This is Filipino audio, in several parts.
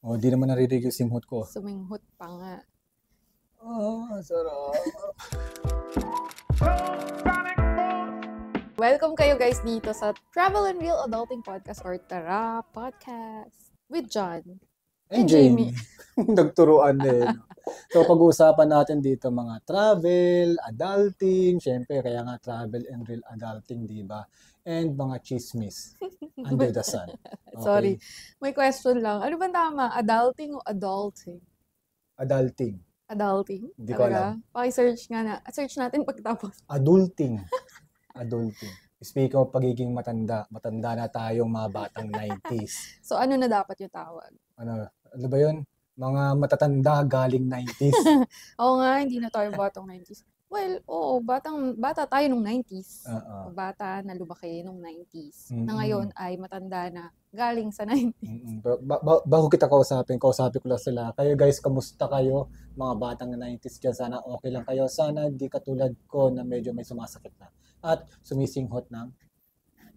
O, di naman naririnig yung simhot ko. Suminghot pa nga. Sarap. Welcome kayo guys dito sa Travel and Real Adulting Podcast or Tara Podcast with John And Jamie. Nagturuan din. So, pag-uusapan natin dito mga travel, adulting, syempre, kaya nga travel and real adulting, di ba? And mga chismis under the sun. Okay? Sorry. May question lang. Ano ba tama? Adulting o adulting? Adulting. Adulting? Hindi ko alam. Paki-search nga na. Search natin pagtapos. Adulting. Adulting. Speaking of pagiging matanda na tayong mga batang 90s. So, ano na dapat yung tawag? Ano ba yun? Mga matatanda galing 90s. Oo nga, hindi na tayo batang 90s. Well, oo, bata tayo nung 90s. Bata na lumaki nung 90s. Na ngayon ay matanda na galing sa 90s. Bago kita kausapin ko lang sila. Kayo guys, kamusta kayo? Mga batang 90s dyan, sana okay lang kayo. Sana di katulad ko na medyo may sumasakit na. At sumisinghot ng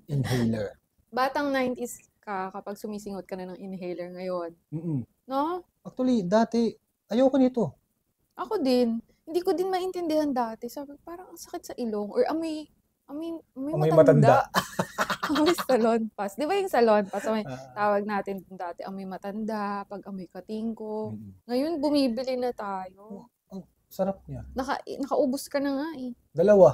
inhaler. Batang 90s ka kapag sumisinghot ka na ng inhaler ngayon. No? Actually, dati, ayoko nito. Ako din. Hindi ko din maintindihan dati. Sabi, parang ang sakit sa ilong. Or amoy matanda. Amoy salon pass. Di ba yung salon pass? Tawag natin dati, amoy matanda, pag amoy katingko. Ngayon, bumibili na tayo. Ang sarap niya. Nakaubos ka na nga eh. Dalawa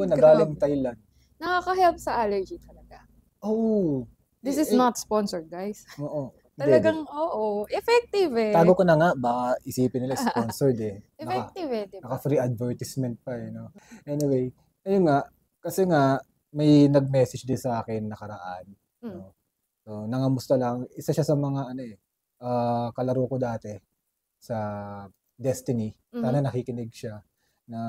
na galing Thailand. Nakaka-help sa allergy talaga. Oh. This is not sponsored, guys. Oo. Talagang, oo. Effective eh. Tago ko na nga, baka isipin nila sponsored eh. Effective eh, diba? Naka-free advertisement pa eh, no? Anyway, ayun nga, kasi nga, may nag-message din sa akin nakaraan. No? So, nangamusta lang. Isa siya sa mga, kalaro ko dati sa Destiny. Sana nakikinig siya na,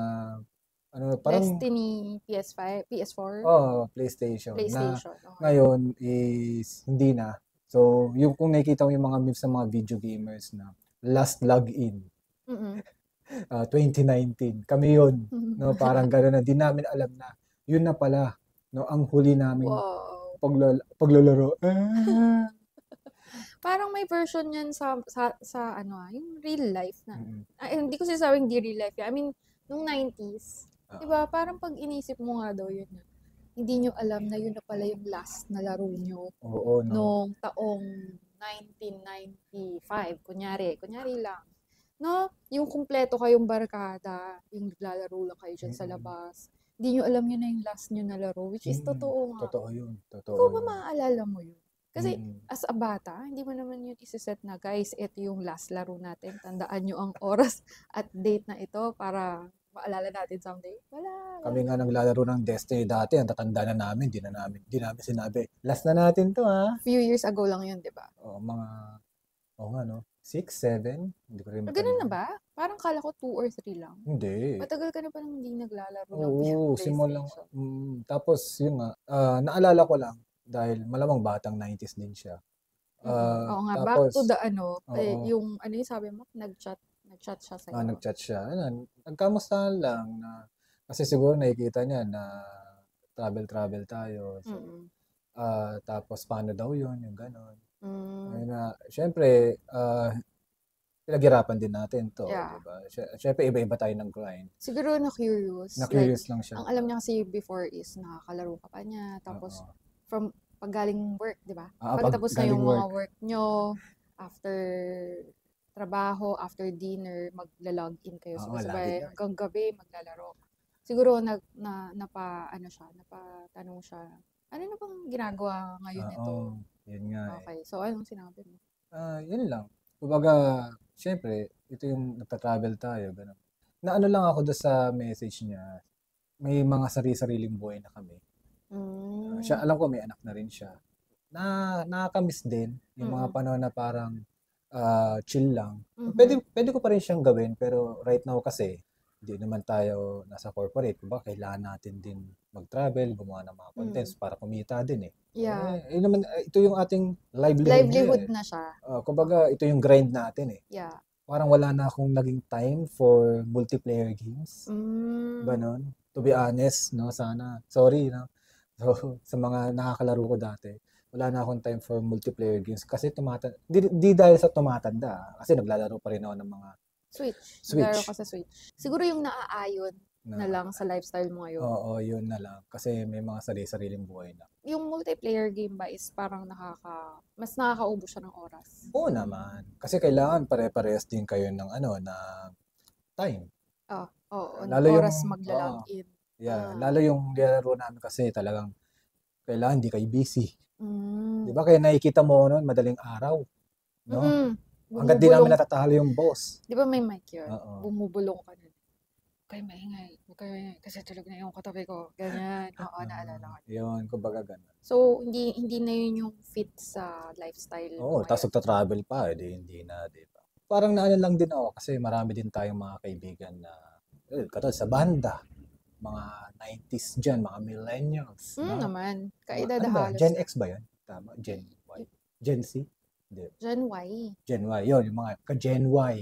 parang... Destiny PS5, PS4? PlayStation. Na, okay. Ngayon is hindi na. So, yung kung nakikita mo yung mga memes sa mga video gamers na last login. 2019. Kami yun. No, parang gano'n na. Di namin alam na yun na pala. No, ang huli namin paglalaro. Parang may version yan sa yung real life na. Hindi ko sinasabing di real life. I mean, nung 90s. Diba? Parang pag inisip mo nga daw yun na. Hindi nyo alam na yun na pala yung last na laro nyo. Oo, no. Noong taong 1995. Kunyari lang. No? Yung kumpleto kayong barkada, yung naglalaro lang kayo dyan sa labas. Hindi nyo alam yun na yung last nyo na laro, which is totoo nga. Totoo yun. Ikaw ba maaalala mo yun? Kasi as a bata, hindi mo naman yun isiset na, guys, ito yung last laro natin. Tandaan nyo ang oras at date na ito para maalala natin someday. Wala. Kami nga naglalaro ng Destiny dati, ang tatanda na namin, di namin sinabi. Last na natin to ha. Few years ago lang yun, di ba? Nga no, 6, 7, hindi ko rin matanda. Ganun na ba? Parang kala ko 2 or 3 lang. Hindi. Matagal ka na pa nang hindi naglalaro ng PlayStation. Simulang. Tapos yun nga, naalala ko lang, dahil malamang batang 90s din siya. Oo nga, tapos, back to the yung sabi mo, nag-chat siya sa'yo. Nag-chat siya. Nagkamustahan lang na, kasi siguro nakikita niya na travel tayo. So, tapos paano daw yun, yung gano'n. Siyempre, pinaghirapan din natin to. Yeah. Diba? Siyempre, iba-iba tayo ng grind. Siguro na-curious. Na-curious lang siya. Ang alam niya kasi before is nakakalaro ka pa niya. Tapos, from paggaling work, di ba? Pagtapos na yung mga work nyo, after trabaho, after dinner, magla-login kayo sabay hanggang gabi maglalaro. Siguro napatanong siya, ano na bang ginagawa ngayon ito? Yun nga. Okay, so anong sinabi mo? Yun lang. Kumbaga, syempre, ito yung nagta-travel tayo, gano'n. Naano lang ako doon sa message niya, may mga sarili-sariling buhay na kami. Siya, alam ko may anak na rin siya. Nakakamiss din yung mga panahon na parang chill lang. Pwede ko pa rin siyang gawin, pero right now kasi hindi naman tayo nasa corporate. Diba? Kailangan natin din mag-travel, gumawa ng mga contents para kumita din eh. Yeah. Ito yung ating livelihood na siya. Kumbaga, ito yung grind natin eh. Yeah. Parang wala na akong naging time for multiplayer games. Ganon. To be honest, no, sana. Sorry, no. So, sa mga nakakalaro ko dati. wala na akong time for multiplayer games kasi di dahil sa tumatanda kasi naglalaro pa rin ako ng mga Switch. Naglaro ka sa Switch. Siguro yung naaayon na lang sa lifestyle mo ngayon. Oo, yun na lang. Kasi may mga sariling buhay na. Yung multiplayer game ba is parang mas nakakaubos siya ng oras? Oo naman. Kasi kailangan pare-parehas din kayo ng na time. Oo. Lalo oras magla-log in. Yeah, lalo yung nilalaro namin kasi talagang kailangan di kayo busy. Di ba? Kaya nakikita mo noon madaling araw. No? Hanggat di namin natatalo yung boss. Di ba may mic yun? Bumubulong ka na. Huwag kayo maingay. Kasi tulog na yung katabi ko. Ganyan. Oo, naalala ko. Yun, kumbaga ganun. So, hindi na yun yung fit sa lifestyle. Oo, tapos magta-travel pa. Hindi na, di ba? Parang naano lang din ako kasi marami din tayong mga kaibigan na katulad sa banda. Mga 90s dyan, mga millennials. Naman. Kaedad halos. Gen X ba yun? Tama, Gen Y. Gen Z? Hindi. Gen Y. Gen Y, yun, yung mga ka-Gen Y.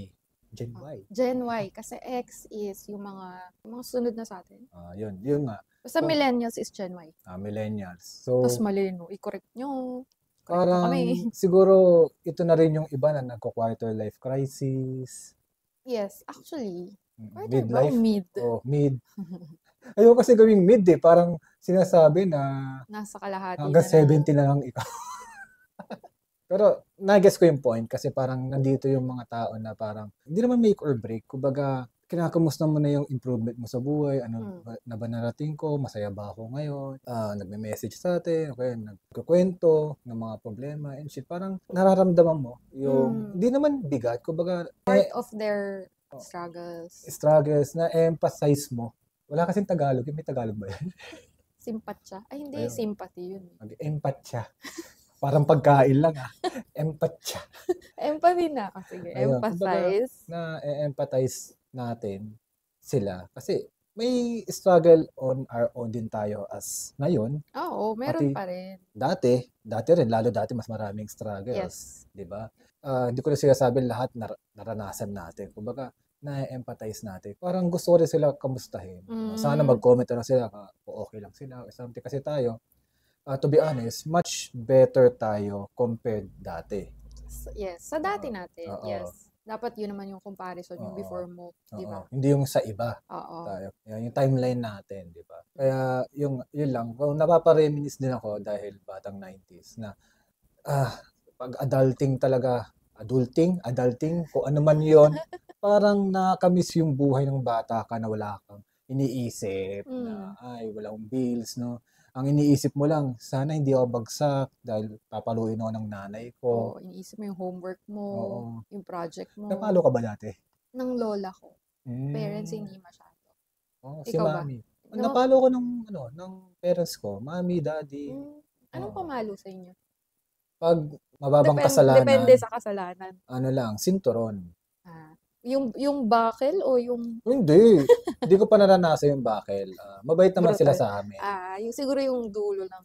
Gen Y. Gen Y. Kasi X is yung mga sunod na sa atin. Yun nga. Basta millennials is Gen Y. Millennials. So, tapos mali, no? I-correct nyo. Parang siguro ito na rin yung iba na nagko-quarter life crisis. Yes, actually. Midlife. Mid. Mid. Ayoko kasi gawing mid eh. Parang sinasabi na nasa kalahati hanggang 70 na lang ikaw. Pero na-guess ko yung point kasi parang nandito yung mga tao na parang hindi naman make or break. Kumbaga, kinakamusta mo na yung improvement mo sa buhay. Ano na ba narating ko? Masaya ba ako ngayon? Nagme-message sa atin. Okay, nagkukwento ng mga problema and shit. Parang nararamdaman mo yung hindi naman bigat. Kumbaga, part of their struggles na emphasize mo. Wala kasing Tagalog. May Tagalog ba yan? Simpatya. Ay, hindi. Sympathy yun. Empatya. Parang pagkain lang Empatya. Empathy na. Sige, empathize. Na-empathize natin sila. Kasi may struggle on our own din tayo as ngayon. Oo, meron pa rin. Dati rin. Lalo dati mas maraming struggles. Yes. Diba? Hindi ko na sinasabi lahat naranasan natin. Kumbaga, na-empathize natin. Parang gusto ko rin sila kamustahin. Sana mag-comment na sila okay lang sila or something. Kasi tayo, to be honest, much better tayo compared dati. Yes, sa dati natin. Yes. Dapat yun naman yung comparison, yung before mo, di ba? Hindi yung sa iba. Tayo. Yung timeline natin, di ba? Kaya yun lang. Napapareminis din ako dahil batang 90s na pag adulting, kung ano man yun, parang nakamiss yung buhay ng bata ka na wala kang iniisip na walang bills, no? Ang iniisip mo lang, sana hindi ako bagsak dahil papaluin ako ng nanay ko. Iniisip mo yung homework mo, yung project mo. Napalo ka ba dati? Ng lola ko. Parents, hindi masyado. Si mami. Napalo ko ng parents ko. Mami, daddy. Anong pamalo sa inyo? Pag mababang kasalanan. Depende sa kasalanan. Sinturon. Yung buckle o yung... Hindi. Hindi ko pa naranasan yung buckle. Mabait naman sila sa amin. Siguro yung dulo lang.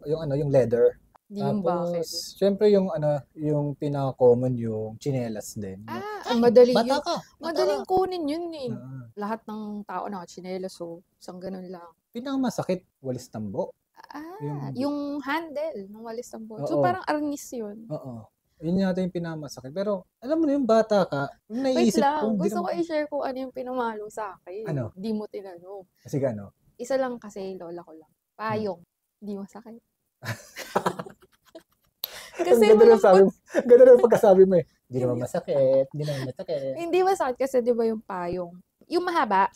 Yung leather. Hindi yung buckle. Siyempre yung pinaka-common yung chinelas din. Madali bata yun. ka. Madaling kunin yun eh. Lahat ng tao na chinelas, so isang ganun lang. Pinakamasakit, walis tambo. Yung handle ng walis tambo. So parang arnis yun. Oo. Yun yata yung pinakamasakit. Pero, alam mo na yung bata ka, naiisip ko. Gusto ko i-share kung ano yung pinamalo sa akin. Ano? Hindi mo tinanong. Sige, ano? Isa lang kasi, lola ko lang. Payong. Hindi masakit. Kasi ganda lang pagkasabi mo eh. Hindi naman masakit. Hindi masakit kasi di ba yung payong. Yung mahaba.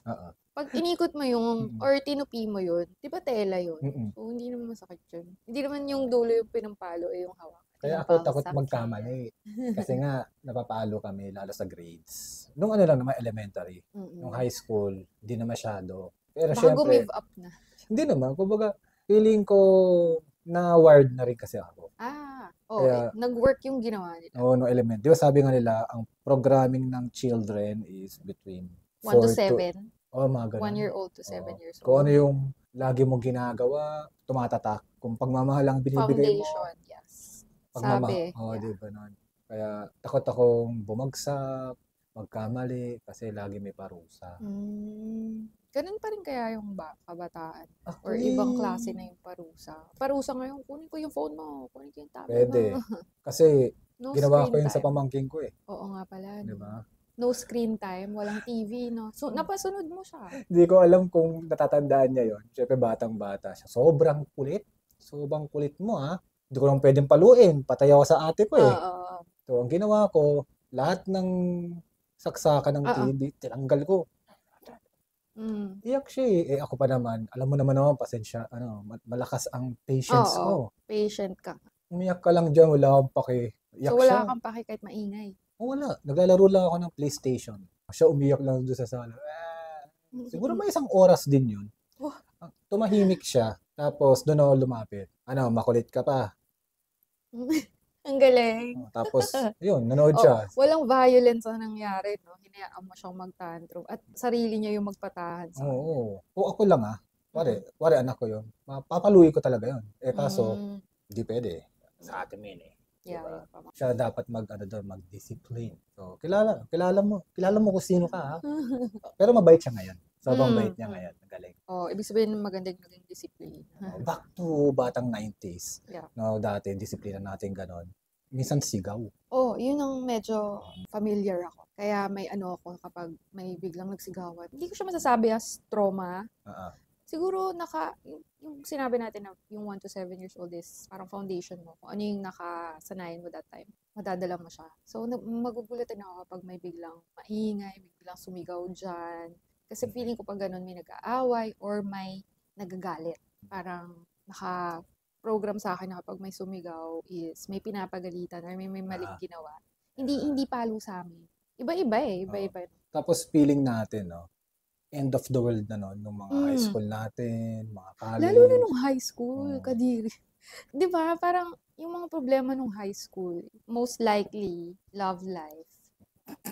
Pag inikot mo yung, or tinupi mo yun, di ba tela yun? So, hindi naman masakit yun. Hindi naman yung dulo yung pinampalo yung hawak. Kaya ako takot magkamali. Kasi nga, napapalo kami, lalo sa grades. Nung lang naman elementary. Nung high school, hindi na masyado. Pero baka gumave up na. Hindi naman. Kumbaga, feeling ko na wired na rin kasi ako. Kaya, nag-work yung ginawa nila. No elementary. Di ba sabi nga nila, ang programming ng children is between 1 to 7. Mga ganun. 1-year-old to 7 years old. Kung ano yung lagi mong ginagawa, tumatatak. Kung pagmamahal lang binibigay mo. Foundation, yes. Sabi. Di ba nun? Kaya takot akong bumagsak. magkamali kasi lagi may parusa. Ganun pa rin kaya yung kabataan? Or ibang klase na yung parusa? Parusa ngayon, kunin ko yung phone mo, kunin ko yung tablet Pwede. mo. Kasi No ginawa screen ko yun sa time. pamangkin ko eh. Oo nga pala. Di No? ba? No screen time, walang TV, no? So, napasunod mo siya. Hindi ko alam kung natatandaan niya yon. Siyempre, batang-bata siya. Sobrang kulit. Sobrang kulit mo, ha? Hindi ko lang pwedeng paluin. Patay ako sa ate ko eh. Oo. So, ang ginawa ko, lahat ng saksakan ng TV, tinanggal ko. Iyak siya eh. Eh ako pa naman, alam mo naman pasensya, malakas ang patience ko. Patient ka. Umiyak ka lang dyan, wala akong pake. Iyak So, wala siya. kang pake kahit maingay. Wala. Naglalaro lang ako ng PlayStation. Siya umiyak lang doon sa sala. Siguro may 1 oras din yun. Tumahimik siya. Tapos doon ako lumapit. Makulit ka pa. Ang galing. Tapos, yun, nanood siya. Walang violence ang nangyari, no? Hinayaan mo siyang mag-tantrum at sarili niya yung magpatahan sa Oo. O ako lang Wari anak ko yun. Papaluin ko talaga yun. Eh kaso, hindi pwede. Sa atin yun eh. Yeah, diba? Siya dapat mag-discipline. So, kilala mo kung sino ka, ha? Pero mabait siya ngayon. Sobrang bait niya ngayon. Galing. Ibig sabihin magandang naging discipline. Back to batang 90s. Yeah. No, dati, disiplina natin ganon. Minsan sigaw. Yun ang medyo familiar ako. Kaya may ako kapag may biglang nagsigawan. Hindi ko siya masasabi as trauma. Siguro yung sinabi natin na yung 1 to 7 years old is parang foundation mo. Kung ano yung nakasanayan mo that time, madadala mo siya. So, magugulutin ako kapag may biglang maingay, may biglang sumigaw dyan. Kasi feeling ko pag ganun may nag-aaway or may nagagalit. Parang naka-program sa akin na kapag may sumigaw is may pinapagalitan or may maling ginawa. Hindi palo sa amin. Iba-iba eh. Iba-iba. Tapos feeling natin, end of the world na nung mga high school natin, mga college. Lalo na nung high school, kadiri. Di ba? Parang yung mga problema nung high school, most likely, love life.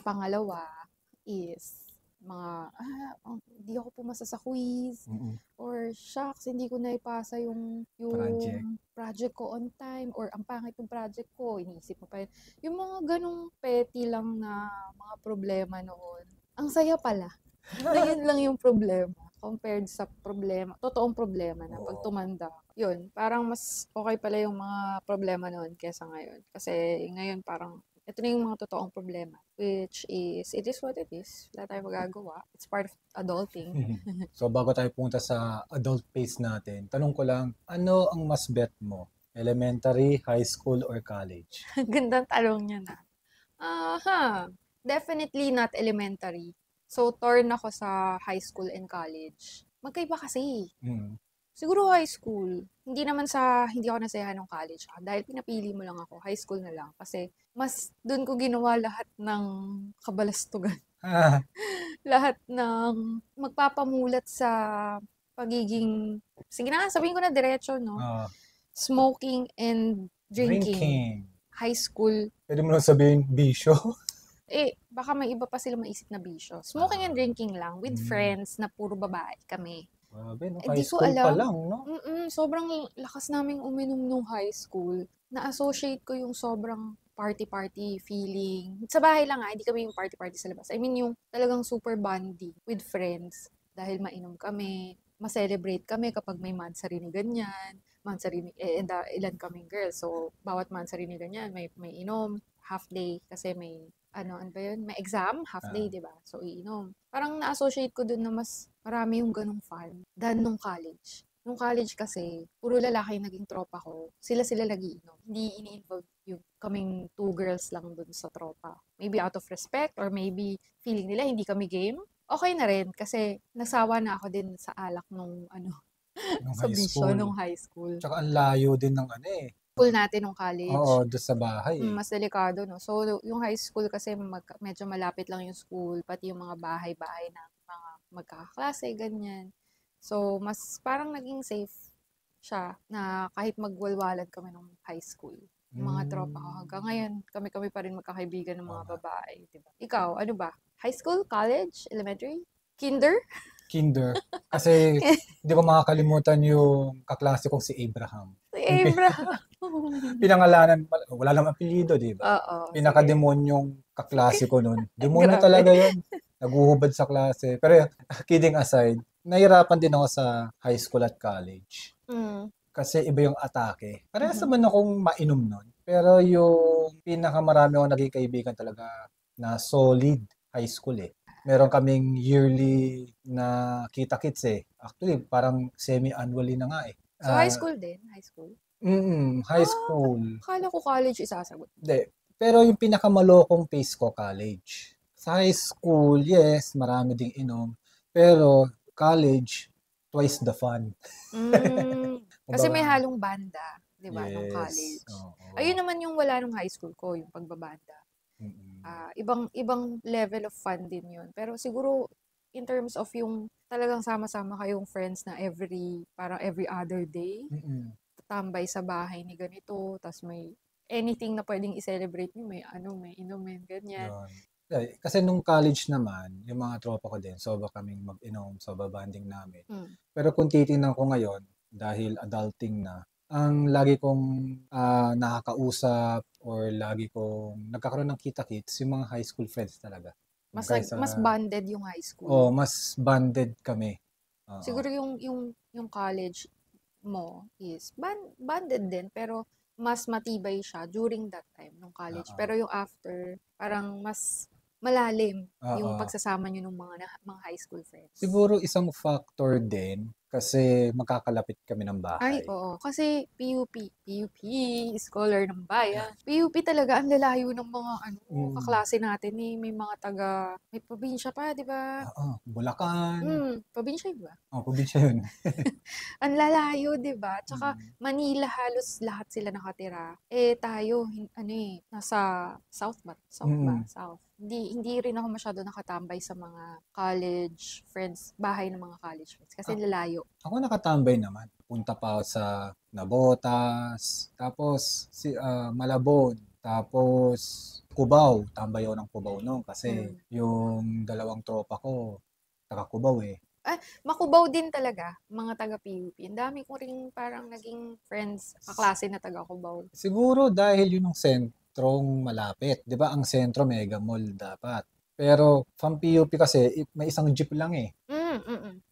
Pangalawa is hindi ako pumasa sa quiz. Or shucks, hindi ko naipasa yung project ko on time. Or ang pangit yung project ko, iniisip mo pa yun. Yung mga ganong petty lang na mga problema noon. Ang saya pala. Ngayon lang yung problema compared sa totoong problema na pag tumanda. Yun, parang mas okay pala yung mga problema noon kesa ngayon. Kasi ngayon parang, ito na yung mga totoong problema. Which is, it is what it is. Wala tayong magagawa. It's part of adulting. So, bago tayo punta sa adult phase natin, tanong ko lang, ano ang mas bet mo? Elementary, high school, or college? Gandang tanong niya na. Definitely not elementary. So, torn ako sa high school and college. Magkaiba kasi. Siguro high school. Hindi ako nasayahan ng college. Dahil pinapili mo lang ako, high school na lang. Kasi, mas doon ko ginawa lahat ng kabalastugan. Lahat ng magpapamulat sa pagiging, sige na, sabihin ko na diretso, no? Smoking and drinking. High school. Pwede mo lang sabihin, bisyo? Baka may iba pa sila maisip na bisyo. Smoking and drinking lang with friends na puro babae kami. Grabe, no? High school pa lang, no? Sobrang lakas naming uminom nung high school. Na-associate ko yung sobrang party-party feeling. Sa bahay lang hindi kami yung party-party sa labas. I mean, yung talagang super bonding with friends. Dahil mainom kami, ma-celebrate kami kapag may mansari ganyan. Mansari, ilan kaming girls. So, bawat mansari ganyan, may inom, half day, kasi may may exam, half day, di ba? So, iinom. Parang na-associate ko dun na mas marami yung ganong fun than nung college. Nung college kasi, puro lalaki yung naging tropa ko. Sila nagiinom. Hindi ini-involve yung kaming 2 girls lang dun sa tropa. Maybe out of respect or maybe feeling nila hindi kami game. Okay na rin kasi nasawa na ako din sa alak nung sa bisyo nung high school. Tsaka ang layo din ng school natin nung college. Oo, doon sa bahay. Mas delikado, no? So, yung high school kasi medyo malapit lang yung school, pati yung mga bahay-bahay ng mga magkakaklase, ganyan. So, mas parang naging safe siya na kahit magwalwalan kami nung high school. Yung mga tropa ko. Hanggang ngayon, kami pa rin magkakaibigan ng mga babae. Diba? Ikaw, ano ba? High school? College? Elementary? Kinder? Kasi hindi ko makakalimutan yung kaklase kong si Abraham. Si Abraham. Pinangalanan, wala namang apelyido, di ba? Oo. Pinakademonyong kaklase ko nun. Demonyo Grabe. talaga yun. Naguhubad sa klase. Pero kidding aside, nahirapan din ako sa high school at college. Kasi iba yung atake. Parehas naman akong mainom nun. Pero yung pinakamarami akong naging kaibigan talaga na solid high school eh. Meron kaming yearly na kita-kits eh. Actually, parang semi-annually na nga eh. So, high school din? High school? High school. Akala ko college isasagot. Hindi. Pero yung pinakamalokong phase ko, college. Sa high school, yes, marami ding inom. Pero college, twice the fun. Kasi may halong banda, di ba, nung Yes. college. Oo. Ayun naman yung wala nung high school ko, yung pagbabanda. Ibang level of fun din yun. Pero siguro, in terms of yung talagang sama-sama kayong friends na parang every other day, tambay sa bahay ni ganito, tas may anything na pwedeng i-celebrate nyo, may inumin, ganyan. Kasi nung college naman, yung mga tropa ko din, sobra kaming mag-inom sa babanding namin. Pero kung titingnan ko ngayon, dahil adulting na, ang lagi kong nakakausap or lagi kong nagkakaroon ng kita-kits, yung mga high school friends talaga. Mas bonded yung high school. Oo, mas bonded kami. Siguro yung college mo is bonded din, pero mas matibay siya during that time nung college. Pero yung after, parang mas malalim yung pagsasama nyo ng mga high school friends. Siguro isang factor din kasi magkakalapit kami ng bahay. Ay, oo. Kasi PUP, scholar ng bayan. PUP talaga, ang lalayo ng mga kaklase natin eh. May mga may probinsya pa, di ba? Oo, Bulacan. Probinsya yun ba? Oo, probinsya yun. Ang lalayo, di ba? Tsaka Manila, halos lahat sila nakatira. Tayo, nasa South ba? South. Hindi rin ako masyado nakatambay sa mga college friends, bahay ng mga college friends. Kasi lalayo. Ako nakatambay naman. Punta pa ako sa Nabotas, tapos Malabon, tapos Cubao. Tambay ako ng Cubao noon kasi yung dalawang tropa ko, taga Cubao eh. Makubaw din talaga, mga taga-PUP. Ang dami ko rin parang naging friends, kaklase na taga-Cubao. Siguro dahil yun ang sentrong malapit. Di ba ang sentro mega mall dapat. Pero from PUP kasi, may isang jeep lang eh.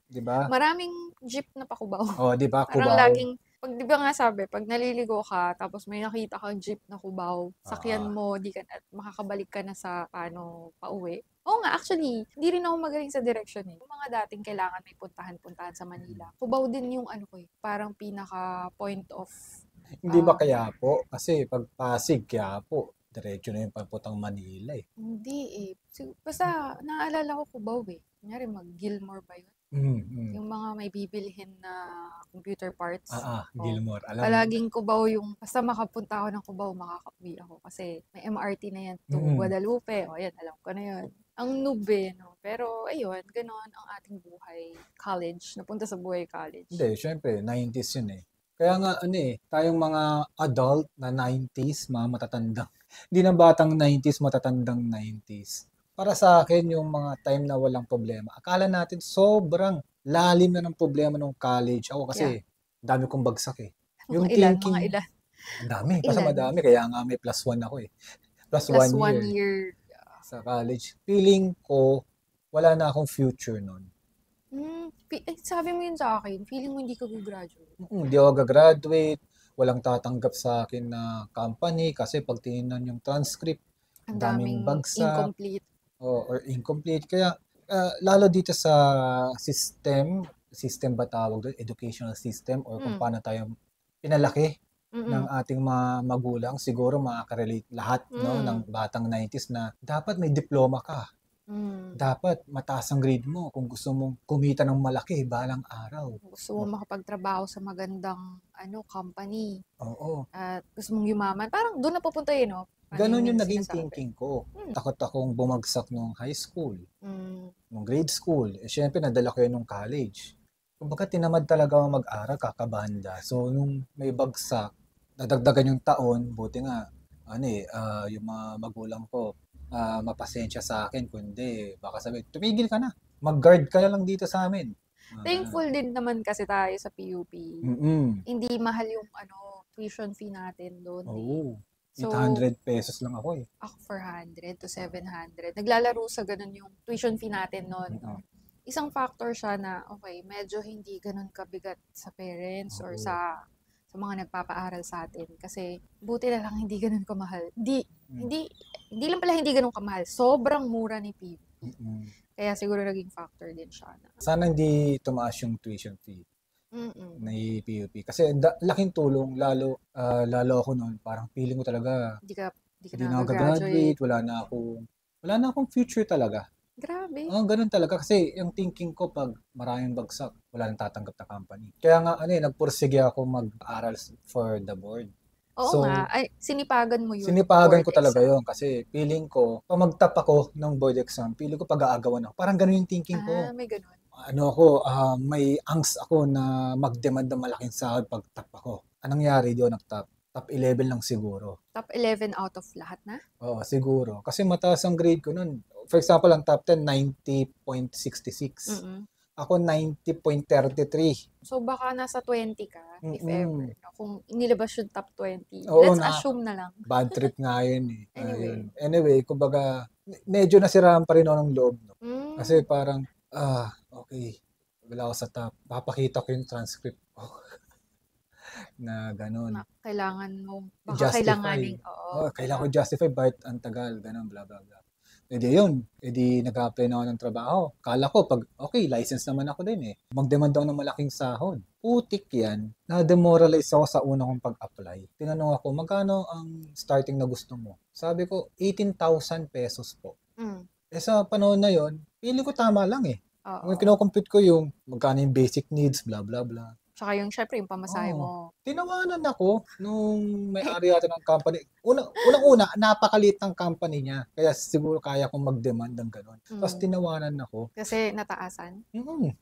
Di ba? Maraming jeep na pa-Cubao. Oh, di ba? Parang Cubao. laging, di ba nga sabi, pag naliligo ka, tapos may nakita kang jeep na Cubao, sakyan mo, makakabalik ka na sa pauwi. Oo nga, actually, hindi rin ako magaling sa direction eh. Yung mga dating kailangan may puntahan sa Manila. Cubao din yung parang pinaka point of... Hindi ba Quiapo? Kasi pag Pasig, Quiapo, diretso na yung papuntang Manila eh. Hindi eh. Basta, naaalala ko Cubao eh. Kunyari, mag-Gilmore ba yun? Yung mga may bibilhin na computer parts. Gilmore. Alam Palaging Cubao yung, basta makapunta ako ng Cubao, makaka-uwi ako. Kasi may MRT na yan to Guadalupe. O yan, alam ko na yun. Ang nube, no? Pero ayun, ganon ang ating buhay. College, napunta sa buhay college. Hindi, syempre, 90s yun eh. Kaya nga, tayong mga adult na 90s, mga matatandang, hindi na batang 90s, matatandang 90s. Para sa akin, yung mga time na walang problema, akala natin sobrang lalim na ng problema ng college. Ako kasi, dami kong bagsak eh. Yung mga ilan. Ang dami, basta madami. Kaya nga may +1 ako eh. Plus one year. Sa college. Feeling ko, wala na akong future nun. Sabi mo yun sa akin, feeling mo hindi ka graduate. Hindi ako gagraduate, walang tatanggap sa akin na company kasi pag tinignan yung transcript, ang daming bagsak. Incomplete. Or incomplete. Kaya, lalo dito sa system ba tawag doon? Educational system or kung paano tayo pinalaki ng ating mga magulang, siguro makaka-relate lahat ng batang 90s na dapat may diploma ka. Dapat mataas ang grade mo kung gusto mong kumita ng malaki balang araw. Gusto mong makapagtrabaho sa magandang company. Oo. At gusto mong yumaman. Parang doon na pupunta yun, no? Ganon yung naging thinking ko. Takot akong bumagsak nung high school, nung grade school. Syempre, nadala ko yun nung college. Kumbaga, tinamad talaga ako mag-aral, kakabanda. So, nung may bagsak, nadagdagan yung taon, buti nga, yung mga magulang ko, mapasensya sa akin, kundi baka sabihin, tumigil ka na. Mag-guard ka na lang dito sa amin. Thankful din naman kasi tayo sa PUP. Hindi mahal yung tuition fee natin doon. So, 800 pesos lang ako eh. ako 400 to 700. Naglalaro sa ganun yung tuition fee natin noon. Isang factor siya na, okay, medyo hindi ganun kabigat sa parents or sa mga nagpapaaral sa atin. Kasi, buti na lang hindi ganun kamahal. Hindi lang pala hindi ganun kamahal. Sobrang mura ni PUP. Kaya siguro naging factor din siya. Sana hindi tumaas yung tuition fee na PUP. Kasi laking tulong, lalo ako noon. Parang feeling ko talaga, hindi ka na graduate, wala na akong future talaga. Grabe. Ganun talaga. Kasi yung thinking ko, pag maraming bagsak, wala nang tatanggap na company. Kaya nga, nagpursige ako mag-aral for the board. Oo nga. Ay, sinipagan mo yun. Sinipagan ko talaga yun. Kasi feeling ko, pag mag-top ako ng board exam, feeling ko pag-aagawan ako. Parang ganun yung thinking ko. May ganun. May angst ako na mag-demand ng malaking sahod pag top ako. Anong nangyari doon nag-top? Top 11 lang siguro. Top 11 out of lahat na? Oo, siguro. Kasi mataas ang grade ko nun. For example, ang top 10, 90.66. Ako, 90.33. So, baka nasa 20 ka, if ever. Kung inilabas yung top 20. Oo, let's assume na lang. Bad trip nga yun eh. Anyway, kumbaga, medyo nasiraan pa rin ako ng loob. No? Kasi parang, okay, wala ako sa top. Papakita ko yung transcript ko. Na gano'n. Kailangan mo, baka justify. kailanganin. Kailangan ko justify, bakit ang tagal, gano'n, bla bla bla. Yun. Nag-apply na ako ng trabaho. Kala ko, license naman ako din eh. Mag-demand ako ng malaking sahod. Putik yan. Na-demoralize ako sa una kong pag-apply. Tinanong ako, magkano ang starting na gusto mo? Sabi ko, 18,000 pesos po. Sa panahon na yon, pili ko tama lang eh. Kino-compute ko yung magkano yung basic needs, bla bla bla. Tsaka yung, syempre, yung pamasahe mo. Tinawanan ako nung may-ari yata ng company. Unang-una, napakaliit ng company niya. Kaya siguro kaya kong mag-demand ng gano'n. Tapos tinawanan ako. Kasi nataasan?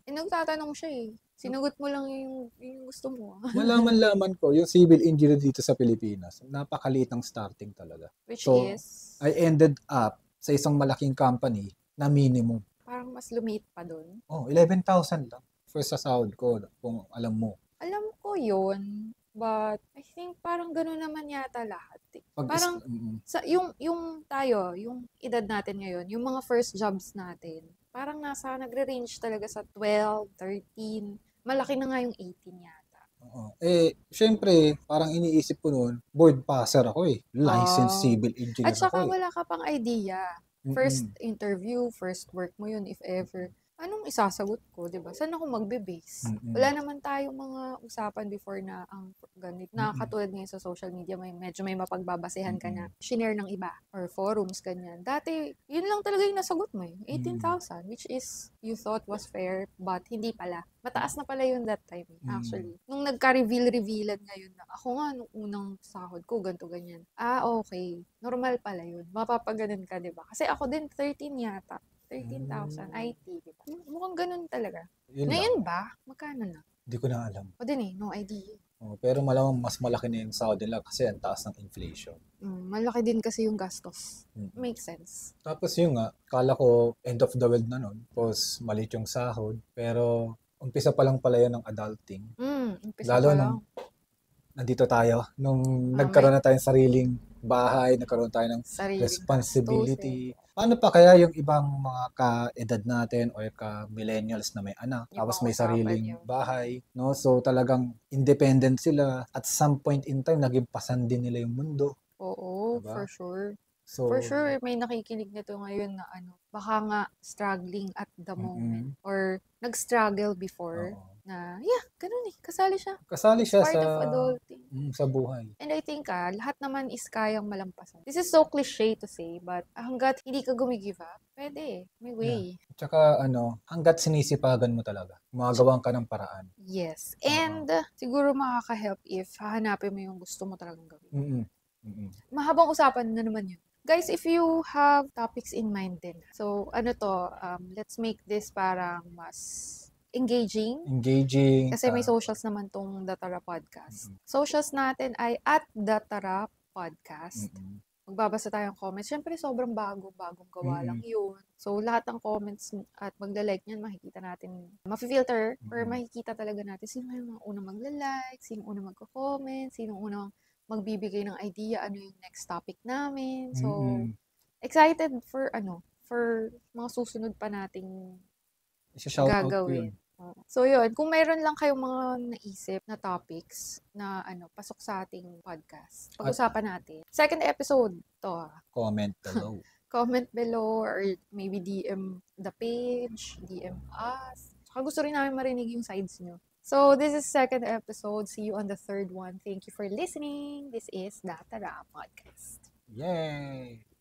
Nagtatanong siya eh. Sinugot mo lang yung gusto mo. Malaman ko, yung civil engineer dito sa Pilipinas, napakaliit ng starting talaga. Which is? I ended up sa isang malaking company na minimum. Parang mas lumit pa doon? 11,000 lang. First sa sahod ko, kung alam mo. Alam ko yun, but I think parang gano'n naman yata lahat. Parang yung edad natin ngayon, yung mga first jobs natin, parang nagre-range talaga sa 12, 13, malaki na nga yung 18 yata. Syempre, parang iniisip ko noon, board passer ako eh. Licensed civil engineer ako eh. At saka wala ka pang idea. First interview, first work mo yun if ever. Anong isasagot ko, di ba? Saan ako magbe-base? Wala naman tayong mga usapan before na ang ganit. Na katulad ngayon sa social media, medyo may mapagbabasehan ka na shinare ng iba or forums, ganyan. Dati, yun lang talaga yung nasagot mo eh. 18,000, which is you thought was fair, but hindi pala. Mataas na pala yun that time actually. Nung nagka-revealan ngayon na, ako nga, nung unang sahod ko, ganito, ganyan. Okay. Normal pala yun. Mapapaganon ka, di ba? Kasi ako din, 13 yata. 13,000 IT, di ba? Mukhang ganun talaga. Ngayon ba? Magkano na? Hindi ko na alam. O din eh, no idea. Pero malamang mas malaki na yung sahod nila kasi ang taas ng inflation. Malaki din kasi yung gastos. Makes sense. Tapos yun nga, kala ko end of the world na nun. Tapos maliit yung sahod. Pero umpisa pa lang pala yan ng adulting. Umpisa pa lang. Nandito tayo. Nung nagkaroon na tayong sariling bahay, nagkaroon tayo ng responsibility. Paano pa kaya yung ibang mga ka-edad natin o ka-millennials na may anak, tapos may sariling bahay, no? So talagang independent sila. At some point in time, naging pasan din nila yung mundo. Oo, diba? For sure. For sure, may nakikinig nito ngayon na baka nga struggling at the moment or nag-struggle before. Na, ganun eh. Kasali siya. Kasali siya part of adulting. Sa buhay. And I think, lahat naman is kayang malampasan. This is so cliche to say, but hanggat hindi ka gumigive up, pwede. May way. Tsaka, hanggat sinisipagan mo talaga, magagawan ka ng paraan. Yes. And, siguro makaka-help if hahanapin mo yung gusto mo talagang gawin. Mahabang usapan na naman yun. Guys, if you have topics in mind din. So, let's make this parang mas engaging. Kasi may socials naman tong Datara Podcast. Socials natin ay @Datara Podcast. Magbabasa tayong comments. Siyempre, sobrang bagong gawa lang yun. So, lahat ng comments at magla-like niyan, makikita natin, ma-filter, or makikita talaga natin sino yung unang magla-like, sino unang magko-comment, sino unang magbibigay ng idea ano yung next topic namin. So, Mm-mm. excited for mga susunod pa nating Isa-shoutout ko gagawin. yun. So yun, kung mayroon lang kayong mga naisip na topics na pasok sa ating podcast, pag-usapan natin. Second episode to. Comment below. Comment below or maybe DM the page, DM us. Saka gusto rin namin marinig yung sides nyo. So this is second episode. See you on the third one. Thank you for listening. This is Datara Podcast. Yay!